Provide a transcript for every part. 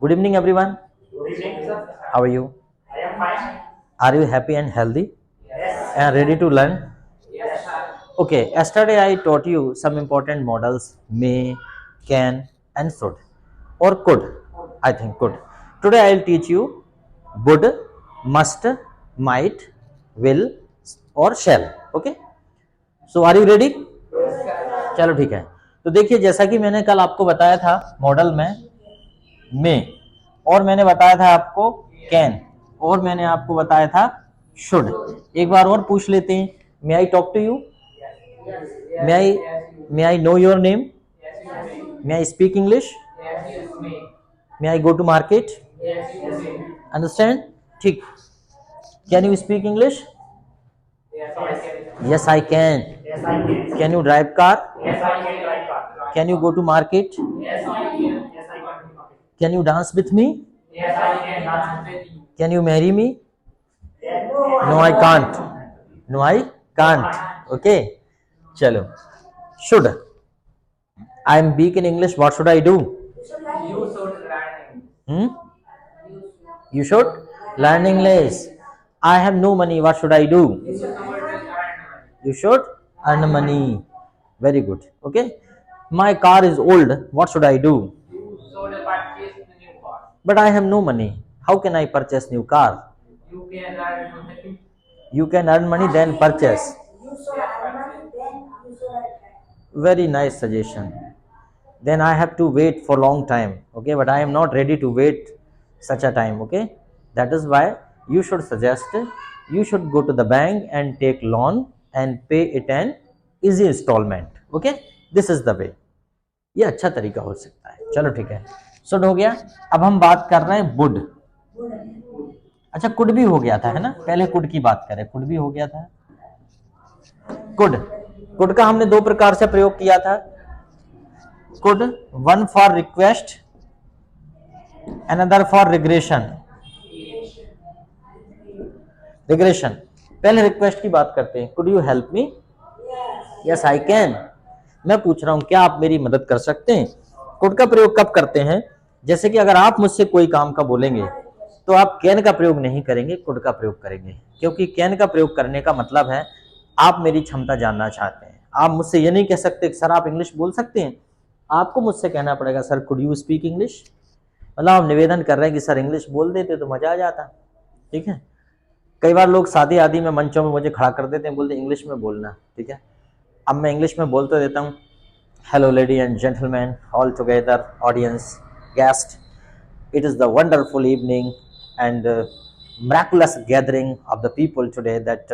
Good evening, everyone. Good evening, sir. How are you? I am fine. Are you happy and healthy Yes. and ready to learn? Yes, sir. Okay, yesterday I taught you some important models may, can, and should, or could. I think could. Today I'll teach you would, must, might, will, or shall. Okay. So are you ready? Yes, sir. चलो ठीक है। तो देखिए, जैसा कि मैंने कल आपको बताया था मॉडल में और मैंने बताया था आपको कैन और मैंने आपको बताया था शुड। एक बार और पूछ लेते हैं। May I talk to you? May I know your name? May I speak English? May I go to market? Understand? ठीक। Can you speak English? Yes, I can. Yes, I can. Can you drive car? Yes, I can drive car. Can you go to market? Yes, I can. Yes, I can. Can you dance with me? Yes, I can dance with you. Can you marry me? Yes. No, I can't. No, I can't. Okay. Chalo. Should. I am weak in English. What should I do? You should learn. Hmm? You should learn English. I have no money. What should I do? You should learn. You should earn money. Very good. Okay. My car is old. What should I do? You should purchase the new car. But I have no money. How can I purchase new car? You can earn money. You can earn money then purchase. You should earn money, then you should earn. Very nice suggestion. Then I have to wait for long time. Okay, but I am not ready to wait such a time. Okay, that is why you should suggest you should go to the bank and take loan and pay it an easy installment. Okay, this is the way. ये अच्छा तरीका हो सकता है। चलो ठीक है, should हो गया। अब हम बात कर रहे हैं वुड। अच्छा, कुड भी हो गया था, है ना? पहले कुड की बात करें। कुड भी हो गया था। कुड कुड का हमने दो प्रकार से प्रयोग किया था। Could, one for request, another for regression. Regression, पहले रिक्वेस्ट की बात करते हैं। Could you help me? Yes, I can. मैं पूछ रहा हूं, क्या आप मेरी मदद कर सकते हैं? कुड का प्रयोग कब करते हैं? जैसे कि अगर आप मुझसे कोई काम का बोलेंगे तो आप कैन का प्रयोग नहीं करेंगे, कुड का प्रयोग करेंगे। क्योंकि कैन का प्रयोग करने का मतलब है आप मेरी क्षमता जानना चाहते हैं। आप मुझसे ये नहीं कह सकते कि सर आप इंग्लिश बोल सकते हैं। आपको मुझसे कहना पड़ेगा sir could you speak English. मतलब आप निवेदन कर रहे हैं कि सर इंग्लिश बोल देते तो मजा आ जाता। ठीक है। कई बार लोग शादी आदि में मंचों में मुझे खड़ा कर देते हैं, बोलते इंग्लिश में बोलना। ठीक है, अब मैं इंग्लिश में बोल तो देता हूँ। Hello lady and gentleman, all together, audience, guest, it is the wonderful evening and miraculous gathering of the people today that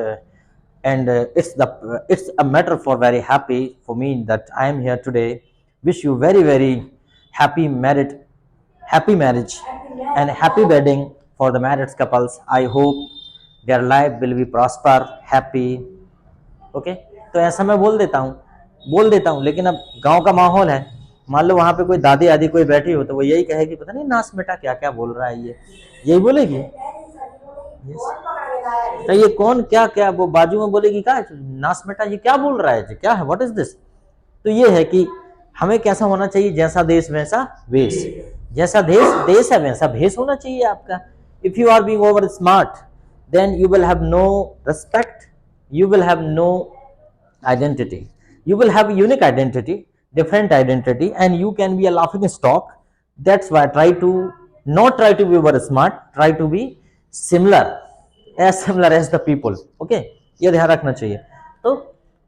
and it's a matter for very happy for me that I am here today. Wish you very very happy marriage and happy wedding for the married couples. I hope their life will be prosper, happy. Okay, तो ऐसा मैं बोल देता हूँ। लेकिन अब गांव का माहौल है, मान लो वहां पे कोई दादी आदि कोई बैठी हो तो वो यही कहेगी पता नहीं नास बेटा क्या क्या बोल रहा है, ये यही बोलेगी। yes. तो ये कौन क्या क्या, वो बाजू में बोलेगी क्या नास बेटा ये क्या बोल रहा है, क्या है, व्हाट इज दिस। तो ये है कि हमें कैसा होना चाहिए, जैसा देश वैसा वेश, जैसा देश है वैसा भेष होना चाहिए आपका। If you are being over smart then you will have no respect, you will have no identity, you will have unique identity, different identity, and you can be a laughing stock. That's why try to be over smart, try to be similar as the people. Okay, ये ध्यान रखना चाहिए। तो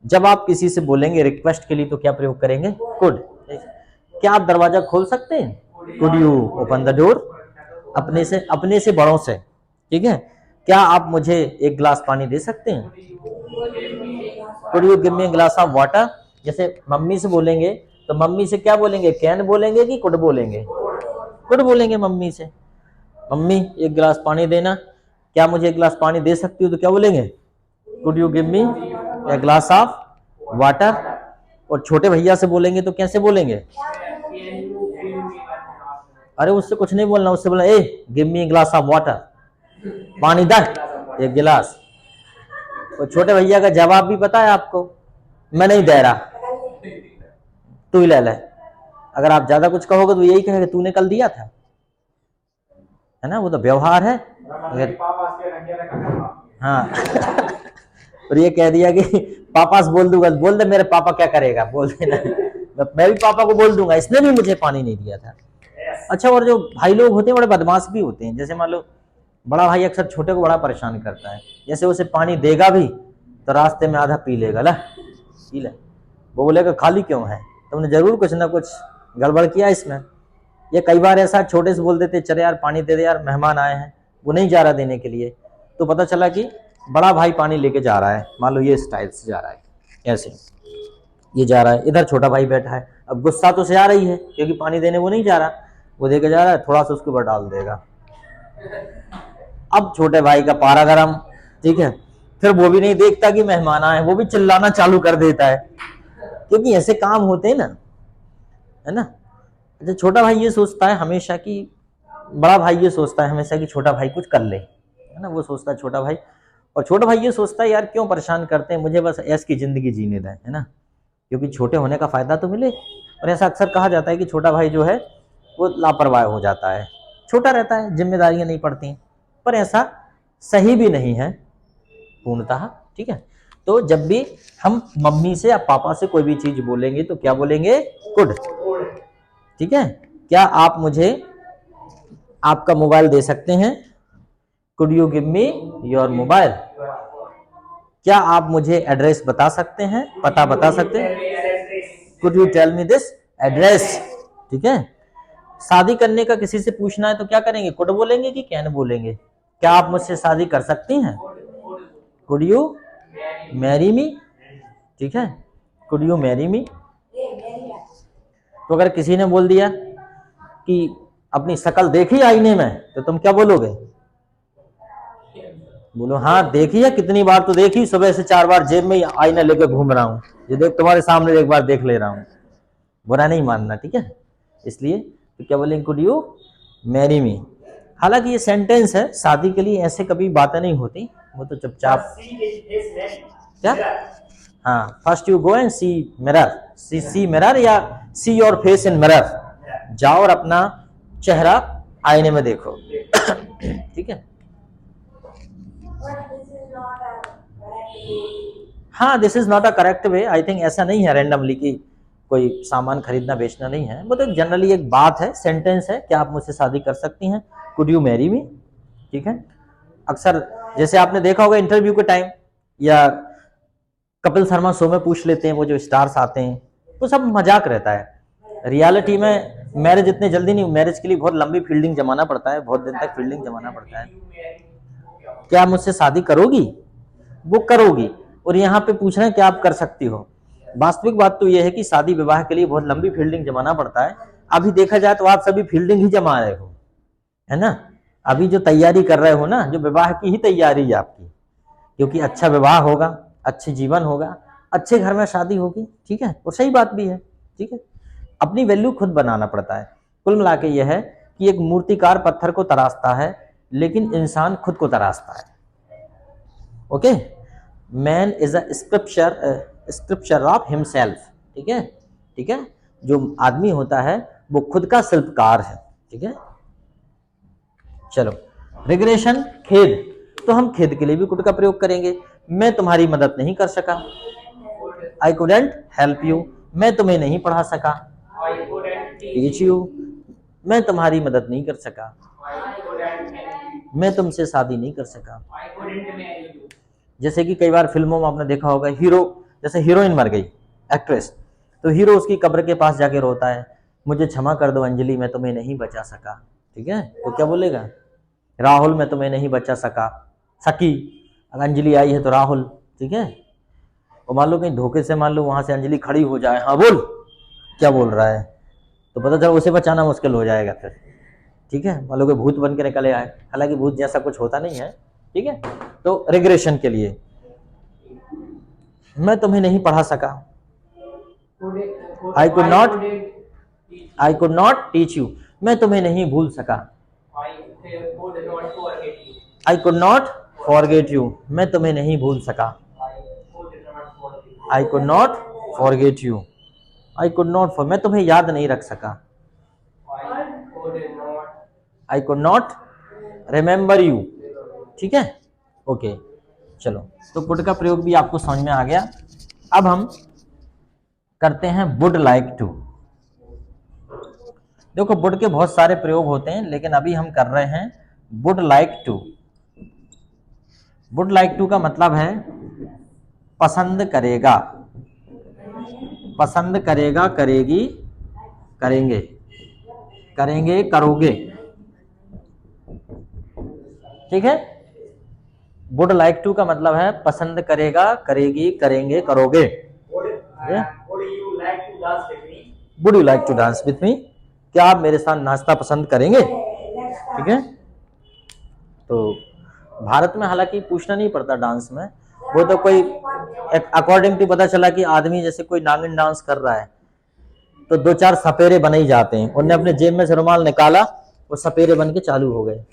जब आप किसी से बोलेंगे रिक्वेस्ट के लिए तो क्या प्रयोग करेंगे? कुड। क्या आप दरवाजा खोल सकते हैं? Could you open the door? अपने से बड़ों से। ठीक है। क्या आप मुझे एक गिलास पानी दे सकते हैं? Could you give me a glass of water? जैसे मम्मी से बोलेंगे तो मम्मी से क्या बोलेंगे, कैन बोलेंगे कि कुड बोलेंगे? कुड बोलेंगे मम्मी से। मम्मी एक गिलास पानी देना, क्या मुझे एक गिलास पानी दे सकती हो? तो क्या बोलेंगे? Could you give me a glass of water. और छोटे भैया से बोलेंगे तो कैसे बोलेंगे? अरे उससे कुछ नहीं बोलना, उससे बोलना ए give me a glass of water, पानी दा एक गिलास। और छोटे भैया का जवाब भी पता है आपको, मैं नहीं दे रहा, तू ही ले ले। अगर आप ज्यादा कुछ कहोगे तो यही कहेगा तूने कल दिया था। है ना, वो तो व्यवहार है। अगर हाँ और ये कह दिया कि पापा से बोल दूंगा, बोल दे मेरे पापा क्या करेगा, बोल देना मैं भी पापा को बोल दूंगा इसने भी मुझे पानी नहीं दिया था। अच्छा, और जो भाई लोग होते हैं बड़े बदमाश भी होते हैं। जैसे मान लो बड़ा भाई अक्सर छोटे को बड़ा परेशान करता है। जैसे उसे पानी देगा भी तो रास्ते में आधा पी लेगा, ला पी ले, वो बोलेगा खाली क्यों है, तुमने जरूर कुछ ना कुछ गड़बड़ किया इसमें। ये कई बार ऐसा छोटे से बोल देते चले यार पानी दे दे यार, मेहमान आए हैं, वो नहीं जा रहा देने के लिए, तो पता चला कि बड़ा भाई पानी लेके जा रहा है। मान लो ये स्टाइल से जा रहा है, ऐसे ये जा रहा है, इधर छोटा भाई बैठा है। अब गुस्सा तो से आ रही है क्योंकि पानी देने वो नहीं जा रहा, वो देके जा रहा है, थोड़ा सा उसके ऊपर डाल देगा। अब छोटे भाई का पारा गरम, ठीक है, फिर वो भी नहीं देखता कि मेहमान आए, वो भी चिल्लाना चालू कर देता है, क्योंकि ऐसे काम होते हैं ना, है ना। अच्छा, छोटा भाई ये सोचता है हमेशा कि बड़ा भाई ये सोचता है हमेशा कि छोटा भाई कुछ कर ले, है ना, वो सोचता है छोटा भाई। और छोटा भाई ये सोचता है यार क्यों परेशान करते हैं, मुझे बस ऐश की जिंदगी जीने दें, है ना, क्योंकि छोटे होने का फायदा तो मिले। और ऐसा अक्सर कहा जाता है कि छोटा भाई जो है वो लापरवाह हो जाता है, छोटा रहता है, जिम्मेदारियां नहीं पड़ती, पर ऐसा सही भी नहीं है पूर्णतः, ठीक है। तो जब भी हम मम्मी से या पापा से कोई भी चीज बोलेंगे तो क्या बोलेंगे, कुड, ठीक है। क्या आप मुझे आपका मोबाइल दे सकते हैं, could you give me your mobile. क्या आप मुझे एड्रेस बता सकते हैं, पता बता सकते हैं, could you tell me this address, ठीक है। शादी करने का किसी से पूछना है तो क्या करेंगे, कुड बोलेंगे कि कैन बोलेंगे। क्या आप मुझसे शादी कर सकती हैं, कुड यू मैरी मी, ठीक है, कुड यू मैरी मी। तो अगर किसी ने बोल दिया कि अपनी शक्ल देखी आईने में तो तुम क्या बोलोगे, बोलो हाँ देखी है, कितनी बार तो देखी, सुबह से 4 बार जेब में आईना लेकर घूम रहा हूँ, ये देख तुम्हारे सामने एक बार देख ले रहा हूँ। बुरा नहीं मानना, ठीक है। इसलिए तो क्या बोलेंगे, कुड यू मैरी मी। हालांकि ये सेंटेंस है, शादी के लिए ऐसे कभी बातें नहीं होती, वो तो चुपचाप क्या, हाँ, first you go and see mirror, see mirror या see your face in mirror, जाओ और अपना चेहरा आईने में देखो ठीक है। हाँ, this is not a correct way, I think ऐसा नहीं है रैंडमली कि कोई सामान खरीदना बेचना नहीं है, वो तो जनरली एक बात है, सेंटेंस है, क्या आप मुझसे शादी कर सकती हैं, कुड यू मैरी मी, ठीक है। अक्सर जैसे आपने देखा होगा इंटरव्यू के टाइम या कपिल शर्मा शो में पूछ लेते हैं, वो जो स्टार्स आते हैं, वो सब मजाक रहता है। रियलिटी में मैरिज इतने जल्दी नहीं, मैरिज के लिए बहुत लंबी फील्डिंग जमाना पड़ता है, बहुत दिन तक फील्डिंग जमाना पड़ता है। क्या आप मुझसे शादी करोगी, वो करोगी, और यहाँ पे पूछ रहे हैं क्या आप कर सकती हो। वास्तविक बात तो यह है कि शादी विवाह के लिए बहुत लंबी फील्डिंग जमाना पड़ता है। अभी देखा जाए तो आप सभी फील्डिंग ही जमा रहे हो, है ना। अभी जो तैयारी कर रहे हो ना, जो विवाह की ही तैयारी है आपकी, क्योंकि अच्छा विवाह होगा, अच्छे जीवन होगा, अच्छे घर में शादी होगी, ठीक है। और सही बात भी है, ठीक है। अपनी वैल्यू खुद बनाना पड़ता है। कुल मिला के यह है कि एक मूर्तिकार पत्थर को तराशता है लेकिन इंसान खुद को तराशता है। Okay, man is a scripture of himself, ठीक है, ठीक है। जो आदमी होता है वो खुद का शिल्पकार है, ठीक है। चलो, रिग्रेशन, खेद, तो हम खेद के लिए भी कुड का प्रयोग करेंगे। मैं तुम्हारी मदद नहीं कर सका, आई कुडंट हेल्प यू, मैं तुम्हें नहीं पढ़ा सका, टीच यू, मैं तुम्हारी मदद नहीं कर सका, मैं तुमसे शादी नहीं कर सका। जैसे कि कई बार फिल्मों में आपने देखा होगा, हीरो, जैसे हीरोइन मर गई, एक्ट्रेस, तो हीरो उसकी कब्र के पास जाके रोता है, मुझे क्षमा कर दो अंजलि, मैं तुम्हें नहीं बचा सका, ठीक है। तो क्या बोलेगा, राहुल मैं तुम्हें नहीं बचा सकी, अगर अंजलि आई है तो राहुल, ठीक है। और मान लो कहीं धोखे से मान लो वहां से अंजलि खड़ी हो जाए, हाँ बोल, क्या बोल रहा है, तो पता चला उसे बचाना मुश्किल हो जाएगा फिर, ठीक है। मान लो कि भूत बन के निकले आए, हालांकि भूत जैसा कुछ होता नहीं है, ठीक है। तो रिग्रेशन के लिए, मैं तुम्हें नहीं पढ़ा सका, I could not teach you, मैं तुम्हें नहीं भूल सका, I could not forget you, मैं तुम्हें नहीं भूल सका, I could not forget you, I could not, मैं तुम्हें याद नहीं रख सका, I could not remember you, ठीक है, ओके। चलो, तो कुड का प्रयोग भी आपको समझ में आ गया। अब हम करते हैं वुड लाइक टू। देखो, वुड के बहुत सारे प्रयोग होते हैं, लेकिन अभी हम कर रहे हैं would like to. Would like to का मतलब है पसंद करेगा, पसंद करेगा, करेगी, करेंगे, करेंगे, करोगे, ठीक है। वुड लाइक टू का मतलब है पसंद करेगा, करेगी, करेंगे, करोगे। Would you like to dance with me, क्या आप मेरे साथ नाचना पसंद करेंगे, ठीक है। तो भारत में हालांकि पूछना नहीं पड़ता डांस में, वो तो कोई अकॉर्डिंग टू पता चला कि आदमी जैसे कोई नागिन डांस कर रहा है तो दो चार सपेरे बने ही जाते हैं, उनने अपने जेब में से रुमाल निकाला, वो सपेरे बन के चालू हो गए।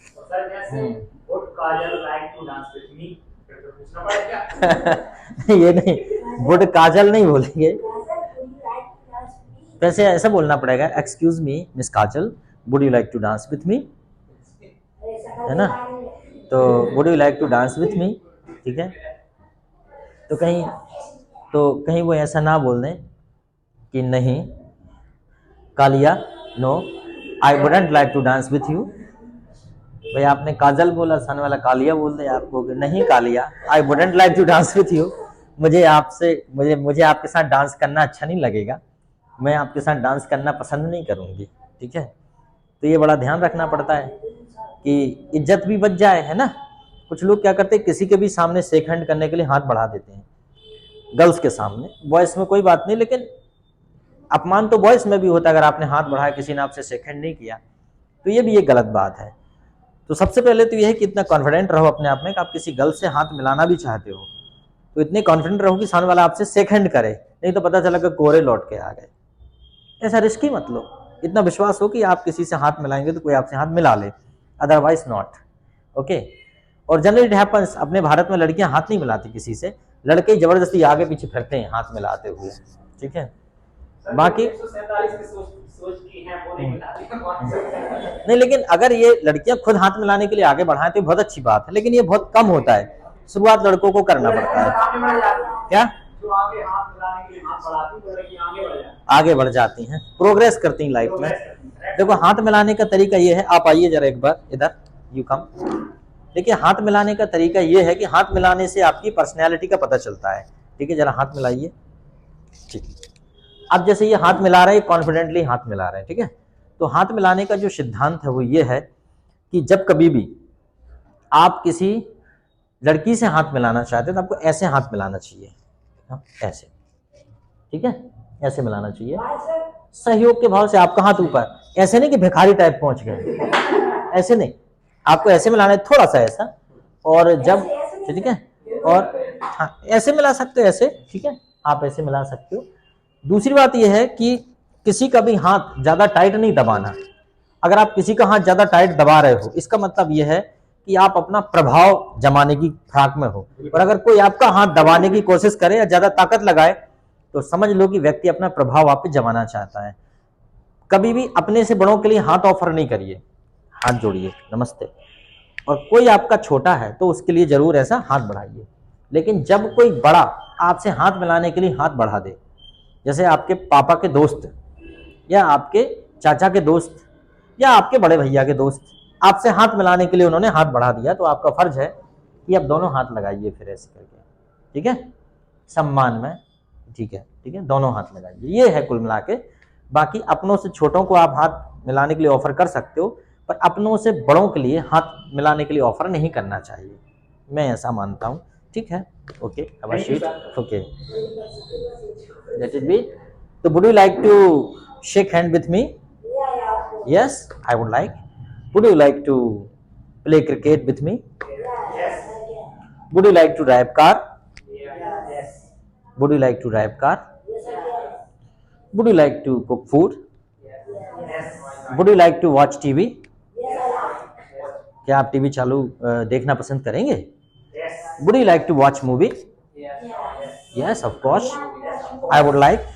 ये नहीं, वुड काजल नहीं बोलेंगे, वैसे ऐसा बोलना पड़ेगा, excuse me miss Kajal, would you like to dance with me, है ना। तो would you like to dance with me, ठीक है। तो कहीं वो ऐसा ना बोल दें कि नहीं Kaliya, no I wouldn't like to dance with you. भाई आपने काजल बोला, सामने वाला कालिया बोल दे आपको कि नहीं Kaliya, I wouldn't like to dance with you, मुझे आपके साथ डांस करना अच्छा नहीं लगेगा, मैं आपके साथ डांस करना पसंद नहीं करूंगी, ठीक है। तो ये बड़ा ध्यान रखना पड़ता है कि इज्जत भी बच जाए, है ना। कुछ लोग क्या करते हैं, किसी के भी सामने शेक हैंड करने के लिए हाथ बढ़ा देते हैं, गर्ल्स के सामने। बॉयज में कोई बात नहीं, लेकिन अपमान तो बॉयज में भी होता है, अगर आपने हाथ बढ़ाया, किसी ने आपसे शेक हैंड नहीं किया, तो ये भी एक गलत बात है। तो सबसे पहले तो यह है कि इतना कॉन्फिडेंट रहो अपने आप में कि आप किसी गर्ल से हाथ मिलाना भी चाहते हो तो इतने कॉन्फिडेंट रहो कि सामने वाला आपसे शेक हैंड करे, नहीं तो पता चला कि कोरे लौट के आ गए। ऐसा रिस्क ही मत लो, इतना विश्वास हो कि आप किसी से हाथ मिलाएंगे तो कोई आपसे हाथ मिला ले, अदरवाइज नॉट, ओके। और जनरली इट हैपेंस, अपने भारत में लड़कियां हाथ नहीं मिलाती किसी से, लड़के जबरदस्ती आगे पीछे फिरते हैं हाथ मिलाते हुए, ठीक है। बाकी नहीं, लेकिन अगर ये लड़कियां खुद हाथ मिलाने के लिए आगे बढ़ाएं तो बहुत अच्छी बात है, लेकिन ये बहुत कम होता है, शुरुआत लड़कों को करना पड़ता है। क्या जो आगे हाथ मिलाने के लिए हाथ बढ़ाती हैं, लड़कियां आगे बढ़ जाती हैं, प्रोग्रेस करती हैं लाइफ में। देखो, हाथ मिलाने का तरीका ये है, आप आइए जरा एक बार इधर, यू कम। देखिए, हाथ मिलाने का तरीका ये है कि हाथ मिलाने से आपकी पर्सनैलिटी का पता चलता है, ठीक है। जरा हाथ मिलाइए, ठीक। अब जैसे ये हाथ मिला रहे हैं, कॉन्फिडेंटली हाथ मिला रहे हैं, ठीक है। तो हाथ मिलाने का जो सिद्धांत है वो ये है कि जब कभी भी आप किसी लड़की से हाथ मिलाना चाहते हैं तो आपको ऐसे हाथ मिलाना चाहिए, ऐसे, ठीक है, ऐसे मिलाना चाहिए, सहयोग के भाव से। आपका हाथ ऊपर, ऐसे नहीं कि भिखारी टाइप पहुंच गए, ऐसे नहीं, आपको ऐसे मिलाना है, थोड़ा सा ऐसा, और जब, ठीक है, और हाँ ऐसे मिला सकते हो, ऐसे, ठीक है, आप ऐसे मिला सकते हो। दूसरी बात यह है कि किसी का भी हाथ ज्यादा टाइट नहीं दबाना। अगर आप किसी का हाथ ज्यादा टाइट दबा रहे हो, इसका मतलब यह है कि आप अपना प्रभाव जमाने की फिराक में हो, और अगर कोई आपका हाथ दबाने की कोशिश करे या ज्यादा ताकत लगाए तो समझ लो कि व्यक्ति अपना प्रभाव आप पे जमाना चाहता है। कभी भी अपने से बड़ों के लिए हाथ ऑफर नहीं करिए, हाथ जोड़िए, नमस्ते। और कोई आपका छोटा है तो उसके लिए जरूर ऐसा हाथ बढ़ाइए। लेकिन जब कोई बड़ा आपसे हाथ मिलाने के लिए हाथ बढ़ा दे, जैसे आपके पापा के दोस्त या आपके चाचा के दोस्त या आपके बड़े भैया के दोस्त आपसे हाथ मिलाने के लिए उन्होंने हाथ बढ़ा दिया, तो आपका फर्ज है कि आप दोनों हाथ लगाइए फिर ऐसे करके, ठीक है, सम्मान में, ठीक है, ठीक है, दोनों हाथ लगाइए। ये है कुल मिला के। बाकी अपनों से छोटों को आप हाथ मिलाने के लिए ऑफर कर सकते हो, पर अपनों से बड़ों के लिए हाथ मिलाने के लिए ऑफर नहीं करना चाहिए, मैं ऐसा मानता हूँ, ठीक है, okay. Okay, let it be. तो would you like to shake hand with me? Yes, I would like. Would you like to play cricket with me? Yes. Would you like to drive car? Yes. Would you like to drive car? Yes, I can. Would you like to cook food? Yes. Would you like to watch TV? Yes, I like. क्या आप TV चालू देखना पसंद करेंगे? Yes. Would you like to watch movie? Yes. Yes, of course. I would like.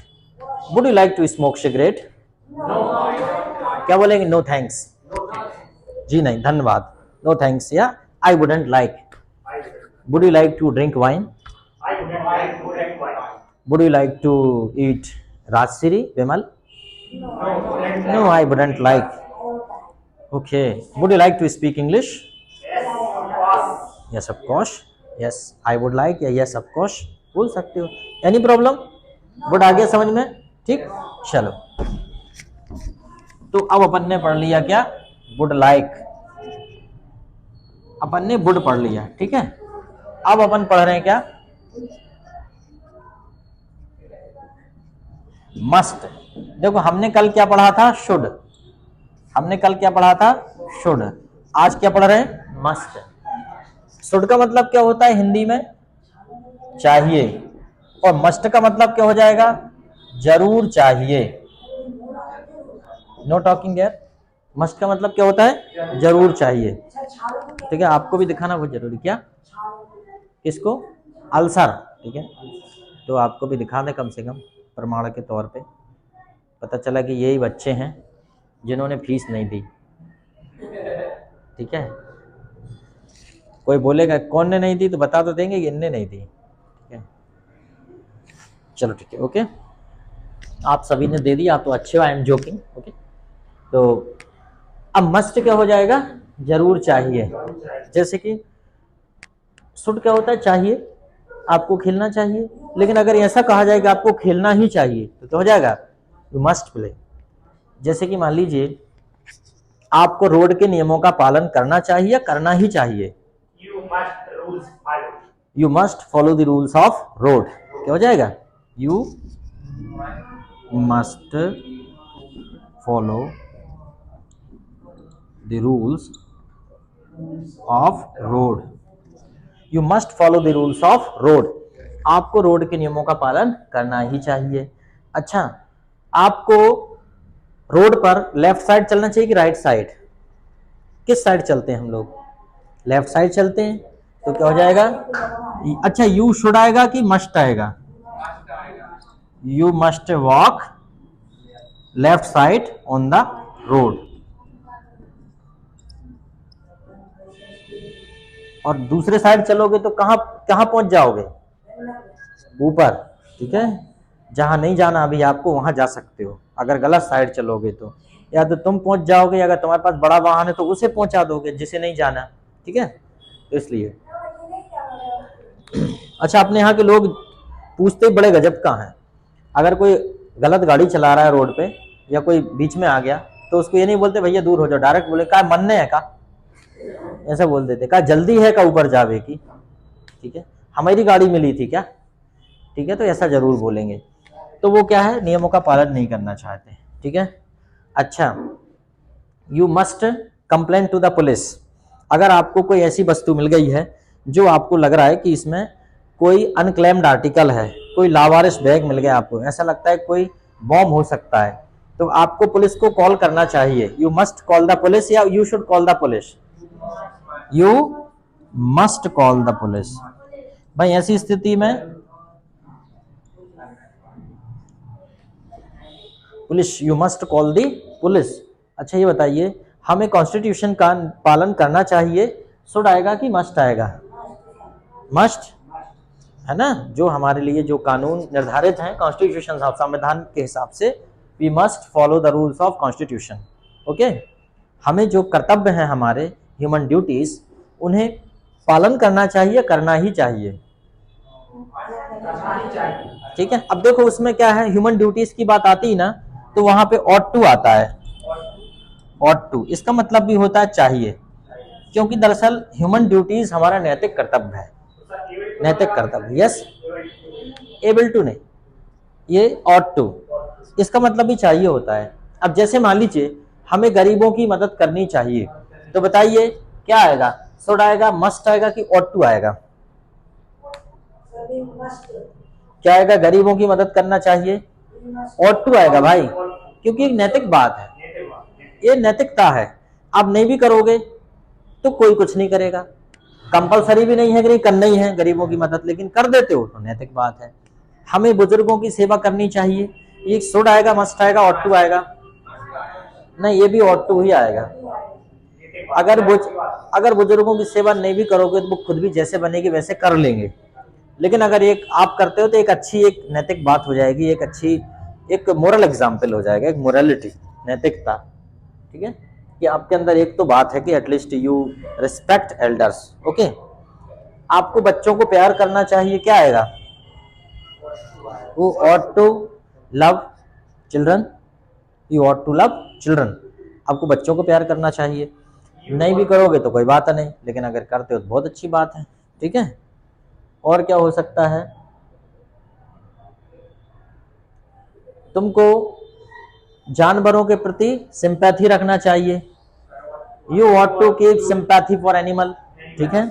Would you like to smoke cigarette? No. क्या बोलेंगे? No thanks, जी नहीं धन्यवाद। नो थैंक्स या I wouldn't like. Would you like to drink wine? I wouldn't like to drink wine. Would you like to eat Rajshree Vimal? No, wouldn't no like. I wouldn't like. Okay. Would you like to speak English? Yes, of course. Yes of course. Yes I would like या yes of course बोल सकते हो. Any problem? Would आ गया समझ में? ठीक. चलो, तो अब अपन ने पढ़ लिया क्या? Would like. अपन ने वुड पढ़ लिया. ठीक है. अब अपन पढ़ रहे हैं क्या? मस्ट. देखो हमने कल क्या पढ़ा था? शुड. हमने कल क्या पढ़ा था? शुड. आज क्या पढ़ रहे हैं? मस्ट. शुड का मतलब क्या होता है हिंदी में? चाहिए. और मस्ट का मतलब क्या हो जाएगा? जरूर चाहिए. Know talking there. मस्ट का मतलब क्या होता है? जरूर चाहिए. ठीक है. आपको भी दिखाना बहुत जरूरी. क्या? किसको? अल्सर. ठीक है. तो आपको भी दिखा दें कम से कम प्रमाण के तौर पे. पता चला कि यही बच्चे हैं जिन्होंने फीस नहीं दी. ठीक है. कोई बोलेगा कौन ने नहीं दी तो बता तो देंगे कि इनने नहीं दी. ठीक है. चलो ठीक है. ओके. आप सभी ने दे दिया तो अच्छे हो. I am joking. ओके. तो अब मस्ट क्या हो जाएगा? जरूर चाहिए. जैसे कि शुड क्या होता है? चाहिए. आपको खेलना चाहिए. लेकिन अगर ऐसा कहा जाए कि आपको खेलना ही चाहिए तो क्या हो जाएगा? You must play. जैसे कि मान लीजिए आपको रोड के नियमों का पालन करना चाहिए या करना ही चाहिए? You must rules follow. You must follow the rules of road. क्या हो जाएगा? You must follow the rules of road. You must follow the rules of road. आपको रोड के नियमों का पालन करना ही चाहिए. अच्छा, आपको रोड पर लेफ्ट साइड चलना चाहिए कि राइट साइड? किस साइड चलते हैं हम लोग? लेफ्ट साइड चलते हैं. तो क्या हो जाएगा? अच्छा, यू शुड आएगा कि मस्ट आएगा? You must walk left side on the road. और दूसरे साइड चलोगे तो कहां कहां पहुंच जाओगे? ऊपर. ठीक है. जहां नहीं जाना अभी आपको वहां जा सकते हो अगर गलत साइड चलोगे तो. या तो तुम पहुंच जाओगे, अगर तुम्हारे पास बड़ा वाहन है तो उसे पहुंचा दोगे जिसे नहीं जाना. ठीक है. तो इसलिए अच्छा, अपने यहाँ के लोग पूछते ही बड़े गजब का हैं. अगर कोई गलत गाड़ी चला रहा है रोड पे या कोई बीच में आ गया तो उसको ये नहीं बोलते भैया दूर हो जाओ. डायरेक्ट बोले का मन है का, ऐसा बोल देते. का जल्दी है का ऊपर जावे की. ठीक है. हमारी गाड़ी मिली थी क्या? ठीक है. तो ऐसा जरूर बोलेंगे. तो वो क्या है? नियमों का पालन नहीं करना चाहते. ठीक है. अच्छा, you must complain to the police. अगर आपको कोई ऐसी वस्तु मिल गई है जो आपको लग रहा है कि इसमें कोई अनक्लेम्ड आर्टिकल है, कोई लावारिस बैग मिल गया आपको, ऐसा लगता है कोई बॉम्ब हो सकता है, तो आपको पुलिस को कॉल करना चाहिए. You must call the police या you should call the police? You must call the police. भाई ऐसी स्थिति में police, you must call the police. अच्छा ये बताइए, हमें कॉन्स्टिट्यूशन का पालन करना चाहिए, शुड आएगा कि मस्ट आएगा? मस्ट है ना. जो हमारे लिए जो कानून निर्धारित हैं कॉन्स्टिट्यूशन संविधान के हिसाब से, we must follow the rules of constitution. Okay. हमें जो कर्तव्य हैं हमारे ह्यूमन ड्यूटीज, उन्हें पालन करना चाहिए, करना ही चाहिए. ठीक है. अब देखो उसमें क्या है, ह्यूमन ड्यूटीज की बात आती है ना तो वहां पे ऑट टू आता है. ऑट टू इसका मतलब भी होता है चाहिए, क्योंकि दरअसल ह्यूमन ड्यूटीज हमारा नैतिक कर्तव्य है. नैतिक कर्तव्य. यस. एबल टू नहीं, ये ऑट टू, इसका मतलब भी चाहिए होता है. अब जैसे मान लीजिए हमें गरीबों की मदद करनी चाहिए, तो बताइए क्या आएगा? शुड आएगा, मस्ट आएगा कि ऑट टू आएगा? क्या आएगा? गरीबों की मदद करना चाहिए, ऑट टू आएगा भाई, क्योंकि एक नैतिक बात है, ये नैतिकता है. आप नहीं भी करोगे तो कोई कुछ नहीं करेगा. कंपलसरी भी नहीं है कि नहीं करना ही है गरीबों की मदद, लेकिन कर देते हो तो नैतिक बात है. हमें बुजुर्गों की सेवा करनी चाहिए, ये शुड आएगा, मस्ट आएगा, ऑट टू आएगा? नहीं, ये भी ऑट टू ही आएगा. अगर बुजुर्गों की सेवा नहीं भी करोगे तो वो खुद भी जैसे बनेगी वैसे कर लेंगे, लेकिन अगर एक आप करते हो तो एक अच्छी एक नैतिक बात हो जाएगी, एक अच्छी एक मोरल एग्जाम्पल हो जाएगा, एक मोरालिटी, नैतिकता, ठीक है, कि आपके अंदर एक तो बात है कि at least you respect elders. Okay, आपको बच्चों को प्यार करना चाहिए, क्या आएगा, you ought to love children, you ought to love children, आपको बच्चों को प्यार करना चाहिए। नहीं भी करोगे तो कोई बात नहीं, लेकिन अगर करते हो तो बहुत अच्छी बात है, ठीक है। और क्या हो सकता है, तुमको जानवरों के प्रति सिंपैथी रखना चाहिए, you ought to keep sympathy for animal, ठीक है,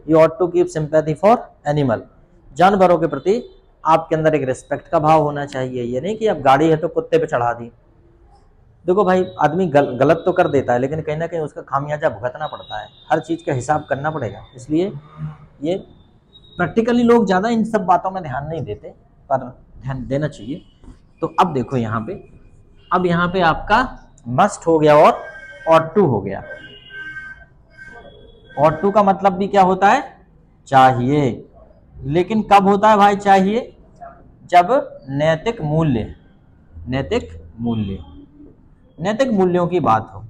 you ought to keep sympathy for animal, जानवरों के प्रति आपके अंदर एक रिस्पेक्ट का भाव होना चाहिए। ये नहीं कि अब गाड़ी है तो कुत्ते पे चढ़ा दी। देखो भाई, आदमी गलत तो कर देता है, लेकिन कहीं ना कहीं उसका खामियाजा भुगतना पड़ता है, हर चीज़ का हिसाब करना पड़ेगा। इसलिए ये प्रैक्टिकली लोग ज़्यादा इन सब बातों में ध्यान नहीं देते, पर ध्यान देना चाहिए। तो अब देखो यहाँ पे, अब यहाँ पे आपका मस्ट हो गया और ought to हो गया। ought to का मतलब भी क्या होता है, चाहिए, लेकिन कब होता है भाई चाहिए, जब नैतिक मूल्य, नैतिक मूल्य, नैतिक मूल्यों की बात हो,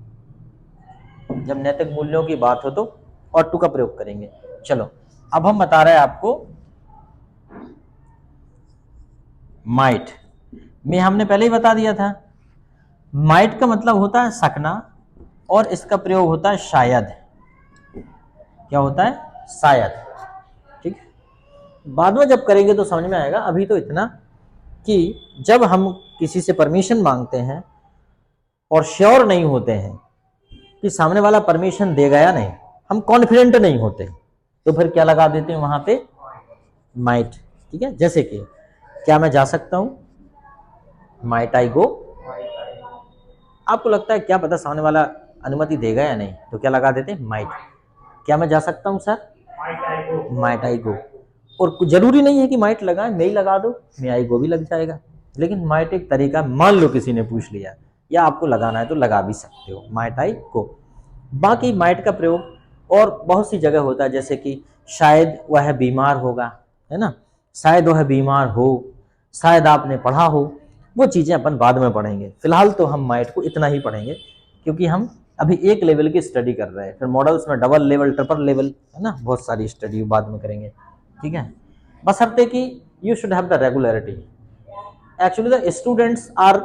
जब नैतिक मूल्यों की बात हो तो ought to का प्रयोग करेंगे। चलो अब हम बता रहे हैं आपको माइट में, हमने पहले ही बता दिया था, माइट का मतलब होता है सकना, और इसका प्रयोग होता है शायद, क्या होता है, शायद, ठीक है। बाद में जब करेंगे तो समझ में आएगा, अभी तो इतना कि जब हम किसी से परमिशन मांगते हैं और श्योर नहीं होते हैं कि सामने वाला परमिशन देगा या नहीं, हम कॉन्फिडेंट नहीं होते, तो फिर क्या लगा देते हैं वहां पे, माइट, ठीक है। जैसे कि क्या मैं जा सकता हूं, माइट आई गो, आपको लगता है क्या पता सामने वाला अनुमति देगा या नहीं, तो क्या लगा देते हैं, माइट। क्या मैं जा सकता हूं सर, माइट आई गो, और जरूरी नहीं है कि माइट लगाए, मे ही लगा दो, मे आई गो भी लग जाएगा, लेकिन माइट एक तरीका, मान लो किसी ने पूछ लिया या आपको लगाना है तो लगा भी सकते हो, माइट आई गो। बाकी माइट का प्रयोग और बहुत सी जगह होता है, जैसे कि शायद वह बीमार होगा, है ना, शायद वह बीमार हो, शायद आपने पढ़ा हो, वो चीज़ें अपन बाद में पढ़ेंगे। फिलहाल तो हम माइट को इतना ही पढ़ेंगे, क्योंकि हम अभी एक लेवल की स्टडी कर रहे हैं, फिर मॉडल्स में डबल लेवल, ट्रिपल लेवल, है ना, बहुत सारी स्टडी बाद में करेंगे, ठीक है। बशर्ते कि you should have the regularity. Actually the students are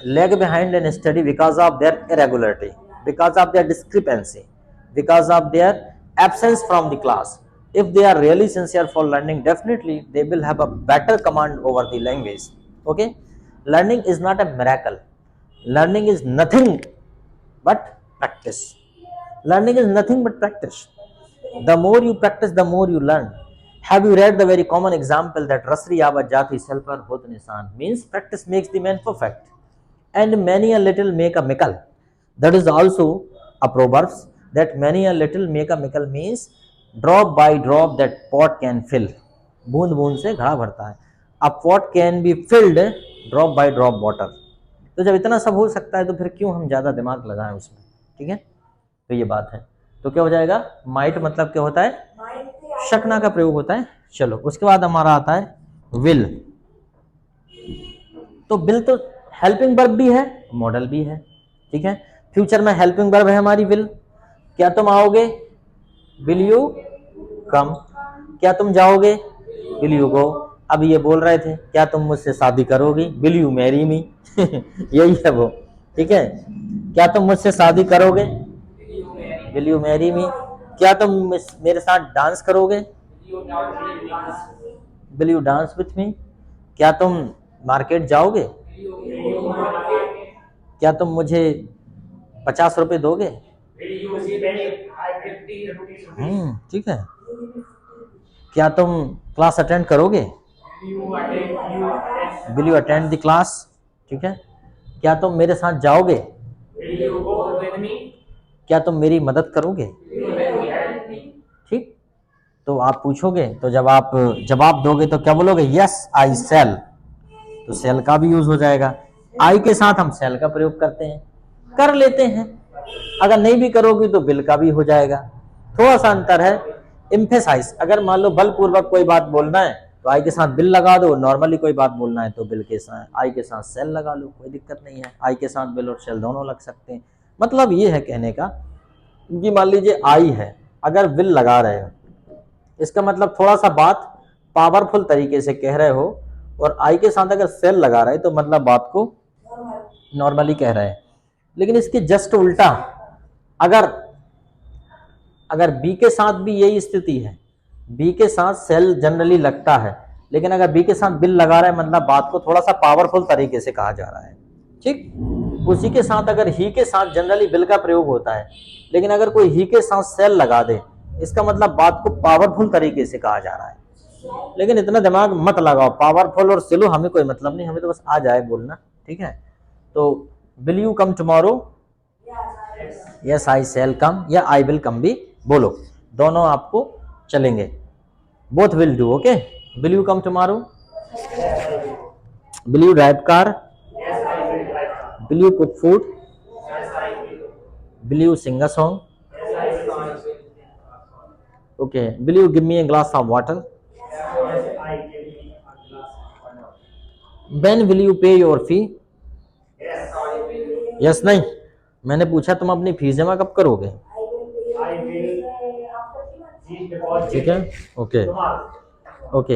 lag behind in study because of their irregularity, because of their discrepancy, because of their absence from the class. If they are really sincere for learning, definitely they will have a better command over the language. Okay, learning is not a miracle, learning is nothing but practice, learning is nothing but practice. The more you practice, the more you learn. Have you read the very common example that rasri awa jati selfar hot nisan, means practice makes the man perfect, and many a little make a mickle. That is also a proverb, that many a little make a mickle, means drop by drop that pot can fill. बूंद बूंद से घड़ा भरता है, a pot can be filled drop by drop water. तो जब इतना सब हो सकता है तो फिर क्यों हम ज़्यादा दिमाग लगाएं उसमें, ठीक है। तो ये बात है, तो क्या हो जाएगा, माइट मतलब क्या होता है, शकना का प्रयोग होता है। चलो उसके बाद हमारा आता है विल। तो विल तो हेल्पिंग वर्ब भी है, मॉडल भी है, ठीक है। फ्यूचर में हेल्पिंग वर्ब है हमारी विल। क्या तुम आओगे, विल यू कम, क्या तुम जाओगे, विल यू गो। अब ये बोल रहे थे क्या तुम मुझसे शादी करोगी, विल यू मैरी मी यही है वो, ठीक है। क्या तुम मुझसे शादी करोगे, विल यू मैरी मी। क्या तुम मेरे साथ डांस करोगे, will you dance with me. क्या तुम मार्केट जाओगे, क्या तुम मुझे 50 रुपए दोगे, ठीक है। क्या तुम क्लास अटेंड करोगे, will you attend the class, ठीक है। क्या तुम मेरे साथ जाओगे, क्या तुम मेरी मदद करोगे, ठीक। तो आप पूछोगे तो जब आप जवाब दोगे तो क्या बोलोगे, यस आई सेल, तो सेल का भी यूज हो जाएगा। आई के साथ हम सेल का प्रयोग करते हैं, कर लेते हैं, अगर नहीं भी करोगी तो बिल का भी हो जाएगा। थोड़ा सा अंतर है। एम्फेसाइज, अगर मान लो बलपूर्वक कोई बात बोलना है तो आई के साथ बिल लगा दो, नॉर्मली कोई बात बोलना है तो बिल के साथ आई के साथ सेल लगा लो, कोई दिक्कत नहीं है। आई के साथ बिल और सेल दोनों लग सकते हैं। मतलब ये है कहने का कि मान लीजिए आई है, अगर बिल लगा रहे हो इसका मतलब थोड़ा सा बात पावरफुल तरीके से कह रहे हो, और आई के साथ अगर सेल लगा रहे तो मतलब बात को नॉर्मली कह रहे हैं। लेकिन इसके जस्ट उल्टा, अगर अगर बी के साथ भी यही स्थिति है, बी के साथ सेल जनरली लगता है लेकिन अगर बी के साथ बिल लगा रहा है मतलब बात को थोड़ा सा पावरफुल तरीके से कहा जा रहा है। ठीक, उसी के साथ अगर ही के साथ जनरली बिल का प्रयोग होता है लेकिन अगर कोई ही के साथ सेल लगा दे इसका मतलब बात को पावरफुल तरीके से कहा जा रहा है। लेकिन इतना दिमाग मत लगाओ, पावरफुल और स्लो हमें कोई मतलब नहीं, हमें तो बस आ जाए बोलना। ठीक है, तो will you come tomorrow, yes I shall come, या आई विल कम भी बोलो, दोनों आपको चलेंगे। Both will do. Okay, will you come tomorrow, will you drive car, Yes, I will drive car. Will you cook food, Yes, I will. Will you sing a song, Yes, I will. Okay, will you give me a glass of water, Yes, I give me a glass of water. When will you पे your fee, Yes, I will. Yes नहीं, मैंने पूछा तुम अपनी fees जमा कब करोगे। I will. Please deposit ठीक है, ओके tomorrow. ओके।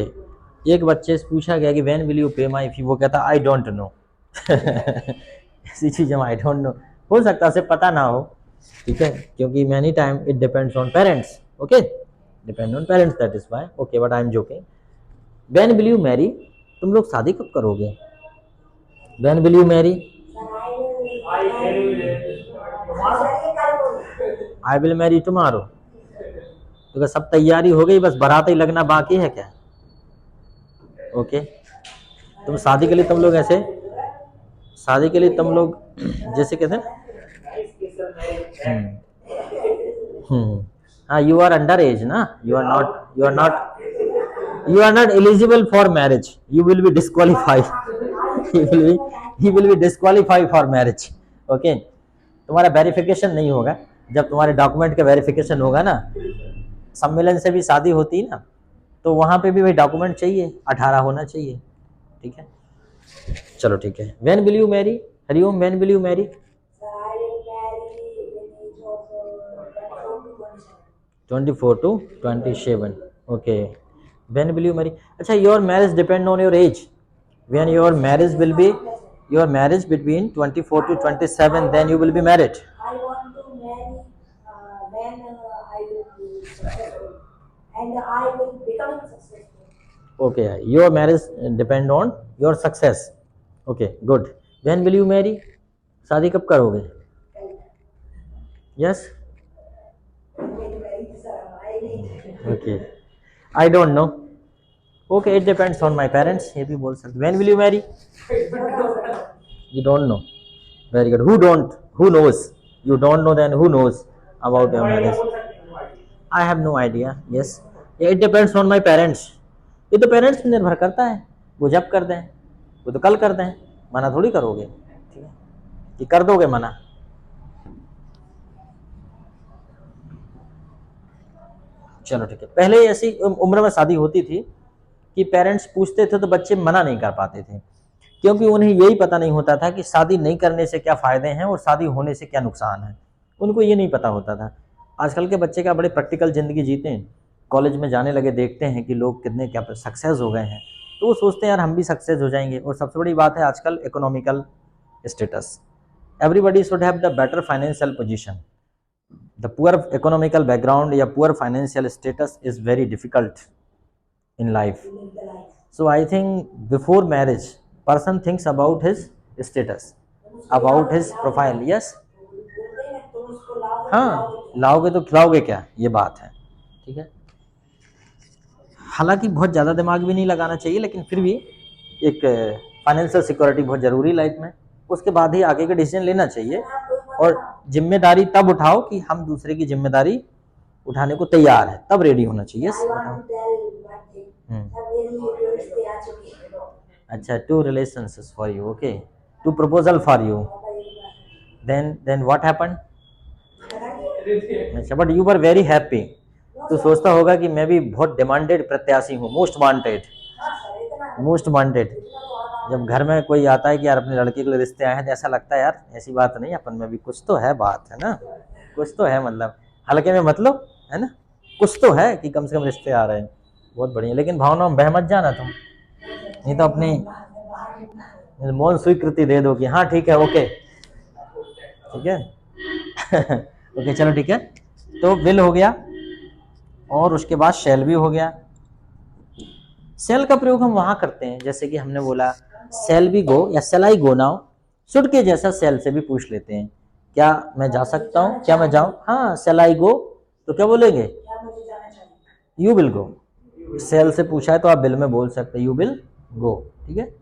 एक बच्चे से पूछा गया कि व्हेन विल यू पे माय फी, वो कहता आई डोंट नो। ऐसी चीज हम आई डोंट नो, हो सकता है उसे पता ना हो। ठीक है, क्योंकि many time it depends on parents. Okay, depend on parents, that is why. Okay, but I am joking. When will you Mary, तुम लोग शादी कब करोगे। When will you marry, I will tomorrow. I will marry tomorrow. तो क्या सब तैयारी हो गई, बस बारात ही लगना बाकी है क्या। ओके, तुम शादी के लिए तुम लोग ऐसे, शादी के लिए तुम लोग जैसे कहते हैं हाँ, यू आर अंडर एज ना, you are not eligible for marriage, you will be disqualified, he will be disqualified for marriage. Okay, तुम्हारा वेरिफिकेशन नहीं होगा, जब तुम्हारे डॉक्यूमेंट का वेरिफिकेशन होगा ना, सम्मेलन से भी शादी होती है ना, तो वहां पे भी भाई डॉक्यूमेंट चाहिए, 18 होना चाहिए। ठीक है, चलो ठीक है। When will you marry, Hariom, when will you marry, I will marry when age of 24 to 27। Okay, when will you marry. अच्छा, your marriage depend on your age, when your marriage will be, your marriage between 24 to 27, then you will be married. I want to marry when I will be successful and I will become successful. Okay, your marriage depend on your success. Okay, good. When will you Mary, शादी कब करोगे। Yes, okay, I don't know. Okay, it depends on my parents, ये भी बोल सकते। When will you Mary, you don't know, very good, who knows, you don't know, then who knows about your marriage। I have no idea, yes, it depends on my parents। ये तो parents पे निर्भर करता है, वो जब कर दें, वो तो कल कर दें, मना थोड़ी करोगे। ठीक है, कि कर दोगे मना। चलो ठीक है, पहले ऐसी उम्र में शादी होती थी कि पेरेंट्स पूछते थे तो बच्चे मना नहीं कर पाते थे, क्योंकि उन्हें यही पता नहीं होता था कि शादी नहीं करने से क्या फ़ायदे हैं और शादी होने से क्या नुकसान है, उनको ये नहीं पता होता था। आजकल के बच्चे क्या बड़े प्रैक्टिकल ज़िंदगी जीते हैं, कॉलेज में जाने लगे, देखते हैं कि लोग कितने क्या सक्सेस हो गए हैं, तो वो सोचते हैं यार हम भी सक्सेस हो जाएंगे। और सबसे बड़ी बात है आजकल economical status, everybody should have the better financial position. The poor economical background या poor financial status is very difficult in life, so I think before marriage person thinks about his status, about his profile। yes, हाँ, लाओगे तो खिलाओगे क्या, ये बात है। ठीक है, हालांकि बहुत ज़्यादा दिमाग भी नहीं लगाना चाहिए, लेकिन फिर भी एक फाइनेंशियल सिक्योरिटी बहुत ज़रूरी लाइफ में, उसके बाद ही आगे का डिसीजन लेना चाहिए। और जिम्मेदारी तब उठाओ कि हम दूसरे की जिम्मेदारी उठाने को तैयार है, तब रेडी होना चाहिए। I want to tell one thing. अच्छा, 2 relationships for you, okay, 2 proposal for you, then what happened, अच्छा, but you were very happy. तो सोचता होगा कि मैं भी बहुत डिमांडेड प्रत्याशी हूँ, मोस्ट वांटेड, हाँ सर, इतना मोस्ट वांटेड। इतना तो आता जब घर में कोई आता है कि यार अपने लड़के के लिए रिश्ते आए हैं, तो ऐसा लगता है यार ऐसी बात नहीं, अपन में भी कुछ तो है, बात है ना, कुछ तो है, मतलब हल्के में मतलब, है ना, कुछ तो है कि कम से कम रिश्ते आ रहे हैं। बहुत बढ़िया, लेकिन भावनाओं में बह मत जाना तुम, नहीं तो अपनी मौन स्वीकृति दे दो कि हाँ ठीक है, ओके, ठीक है। ओके चलो ठीक है। तो विल हो गया, और उसके बाद शैल भी हो गया। सेल का प्रयोग हम वहां करते हैं, जैसे कि हमने बोला सेल बी गो या shall I go now, should के जैसा सेल से भी पूछ लेते हैं, क्या मैं जा सकता हूँ, क्या मैं जाऊँ, हाँ सेल आई गो, तो क्या बोलेंगे, क्या मुझे जाना चाहिए। You will go. सेल से पूछा है तो आप बिल में बोल सकते हैं, यू विल गो, ठीक है।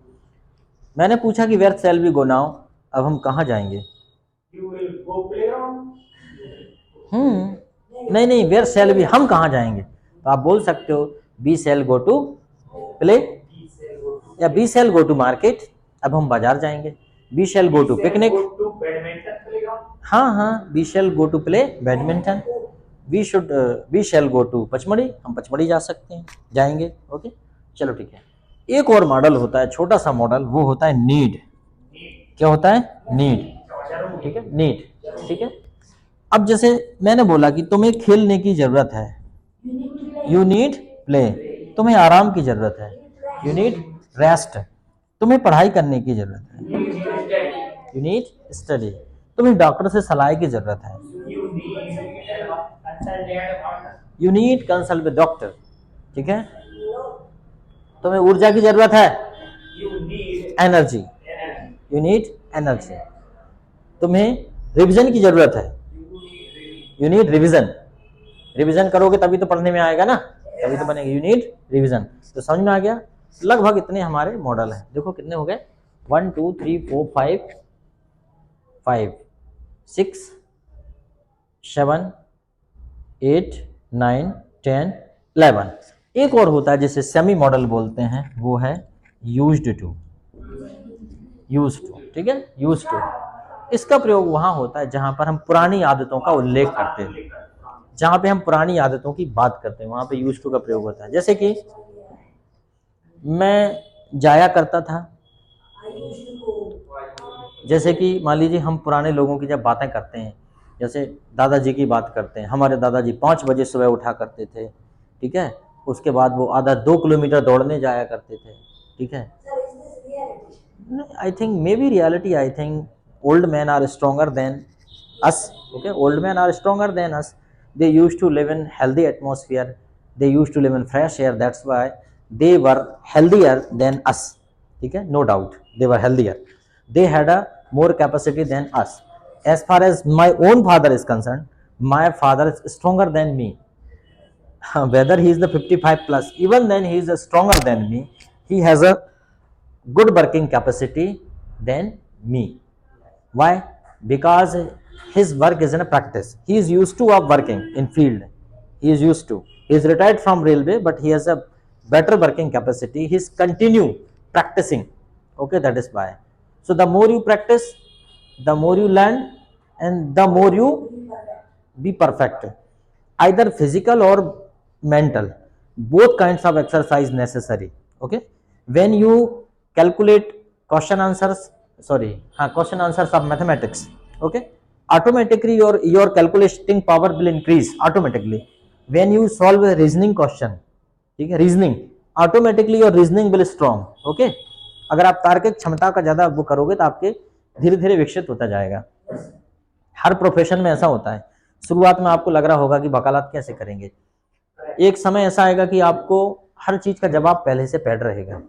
मैंने पूछा कि where shall we go now, अब हम कहाँ जाएंगे। You will go playground. नहीं नहीं, वेयर सेल वी, हम कहाँ जाएंगे, तो आप बोल सकते हो we shall go to play, या we shall go to market, अब हम बाजार जाएंगे, we shall go to picnic, Go to badminton playground. हाँ हाँ, we shall go to play badminton, we shall go to Pachmarhi, हम पचमढ़ी जा सकते हैं, जाएंगे, ओके चलो ठीक है। एक और मॉडल होता है, छोटा सा मॉडल, वो होता है नीड। क्या होता है, नीड, ठीक है, नीड, ठीक है। अब जैसे मैंने बोला कि तुम्हें खेलने की जरूरत है, यू नीड प्ले, तुम्हें आराम की जरूरत है, यू नीड रेस्ट, तुम्हें पढ़ाई करने की जरूरत है, यू नीड स्टडी, तुम्हें डॉक्टर से सलाह की जरूरत है, you need consult with doctor, ठीक है। तुम्हें ऊर्जा की जरूरत है, You need energy, energy. You need energy, तुम्हें रिवीजन की जरूरत है, यू नीड रिवीजन, रिवीजन करोगे तभी तो पढ़ने में आएगा ना, तभी तो बनेगा, यू नीड रिवीजन। तो समझ में आ गया, लगभग इतने हमारे मॉडल हैं, देखो कितने हो गए, 1 2 3 4 5 5 6 7 8 9 10 11। एक और होता है जिसे सेमी मॉडल बोलते हैं, वो है यूज्ड टू, यूज्ड टू, ठीक है, यूज्ड टू। इसका प्रयोग वहां होता है जहां पर हम पुरानी आदतों का उल्लेख करते हैं, जहां पे हम पुरानी आदतों की बात करते हैं, वहां पे यूज्ड टू का प्रयोग होता है। जैसे कि मैं जाया करता था, जैसे कि मान लीजिए हम पुराने लोगों की जब बातें करते हैं, जैसे दादाजी की बात करते हैं, हमारे दादाजी 5 बजे सुबह उठा करते थे, ठीक है, उसके बाद वो आधा 2 किलोमीटर दौड़ने जाया करते थे, ठीक है। Sir, is this reality? I think maybe reality, I think old men are stronger than us, okay, old men are stronger than us, they used to live in healthy atmosphere, they used to live in fresh air, that's why they were healthier than us, ठीक है, no doubt they were healthier, they had a more capacity than us। as far as my own father is concerned, my father is stronger than me, whether he is the 55 plus, even then he is stronger than me, he has a good working capacity than me। Why? Because his work is in a practice, he is used to of working in field, he is used to, he is retired from railway, but he has a better working capacity, he is continue practicing, okay, that is why। So the more you practice, the more you learn, and the more you be perfect, either physical or mental, both kinds of exercise necessary, okay। when you calculate question answers, question answers of mathematics, okay, automatically your calculating power will increase automatically। when you solve a reasoning question, ठीक है, reasoning, automatically your reasoning will strong, okay. अगर आप तार्किक क्षमता का ज्यादा वो करोगे तो आपके धीरे धीरे विकसित होता जाएगा। हर प्रोफेशन में ऐसा होता है, शुरुआत में आपको लग रहा होगा कि वकालत कैसे करेंगे, एक समय ऐसा आएगा कि आपको हर चीज का जवाब पहले से पैड रहेगा।